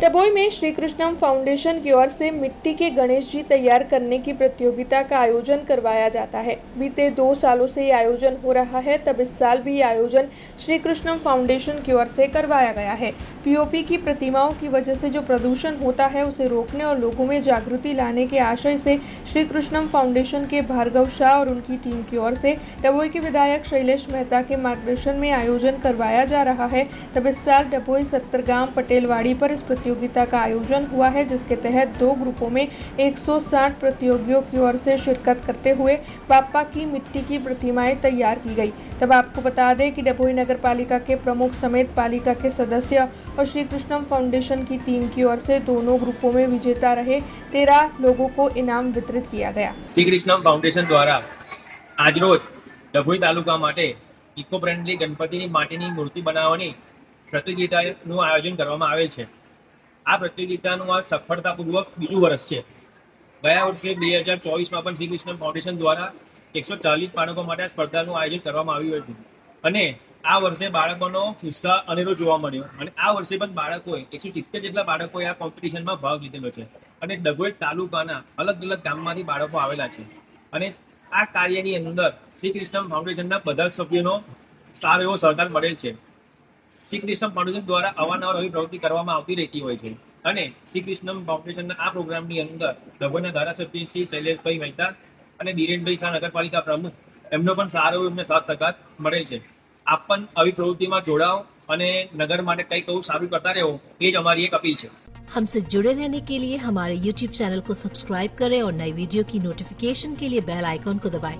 डभोई में श्री कृष्णम फाउंडेशन की ओर से मिट्टी के गणेश जी तैयार करने की प्रतियोगिता का आयोजन करवाया जाता है। बीते 2 सालों से ये आयोजन हो रहा है, तब इस साल भी ये आयोजन श्री कृष्णम फाउंडेशन की ओर से करवाया गया है। पीओपी की प्रतिमाओं की वजह से जो प्रदूषण होता है उसे रोकने और लोगों में जागृति लाने के आशय से श्री कृष्णम फाउंडेशन के भार्गव शाह और उनकी टीम की ओर से डभोई के विधायक शैलेश मेहता के मार्गदर्शन में आयोजन करवाया जा रहा है। तब इस साल डभोई सत्तरगाम पटेलवाड़ी पर इस प्रतियोगिता का आयोजन हुआ है, जिसके तहत 2 ग्रुपों में 160 प्रतियोगियों की ओर से शिरकत करते हुए बाप्पा की मिट्टी की प्रतिमाएं तैयार की गई। तब आपको बता दें कि डभोई नगर पालिका के प्रमुख समेत पालिका के सदस्य और श्री कृष्णम फाउंडेशन की टीम की ओर से दोनों ग्रुपों में विजेता रहे 13 लोगों को इनाम वितरित किया गया। श्री कृष्णम फाउंडेशन द्वारा आज रोज डभोई तालुका माटे इको फ्रेंडली गणपतिनी माटीनी मूर्ति बनावવાની પ્રતિયોગિતાનું આયોજન કરવામાં આવેલ છે। આ પ્રતિયોગિતાનું આ સફળતાપૂર્વક બીજું વર્ષ છે। ગયા વર્ષે 2024માં પણ શ્રી કૃષ્ણ ફાઉન્ડેશન દ્વારા 140 બાળકો માટે આ સ્પર્ધાનું આયોજન કરવામાં આવ્યું હતું અને આ વર્ષે બાળકોનો ઉત્સાહ અનેરો જોવા મળ્યો અને આ વર્ષે પણ બાળકોએ 170 જેટલા બાળકોએ આ કોમ્પિટિશનમાં ભાગ લીધેલો છે અને ડભોઈ તાલુકાના અલગ અલગ ગામમાંથી બાળકો આવેલા છે અને આ કાર્યની અંદર શ્રી કૃષ્ણ ફાઉન્ડેશનના બધા સભ્યોનો સારો એવો સહકાર મળેલ છે। શ્રી કૃષ્ણ ફાઉન્ડેશન દ્વારા અવારનવાર આવી પ્રવૃત્તિ કરવામાં આવતી રહેતી હોય છે અને શ્રી કૃષ્ણ ફાઉન્ડેશનના આ પ્રોગ્રામની અંદર ડભોઈના ધારાસભ્ય શ્રી શૈલેષભાઈ મહેતા અને બીરેનભાઈ શાહ નગરપાલિકા પ્રમુખ એમનો પણ સારો એમને સાથ સહકાર મળેલ છે। આપ પણ આવી પ્રવૃત્તિમાં જોડાઓ અને નગર માટે કંઈક એવું સારું કરતા રહો, એ જ અમારી એક અપીલ છે। हमसे जुड़े रहने के लिए हमारे YouTube चैनल को सब्सक्राइब करें और नई वीडियो की नोटिफिकेशन के लिए बेल आइकॉन को दबाएं।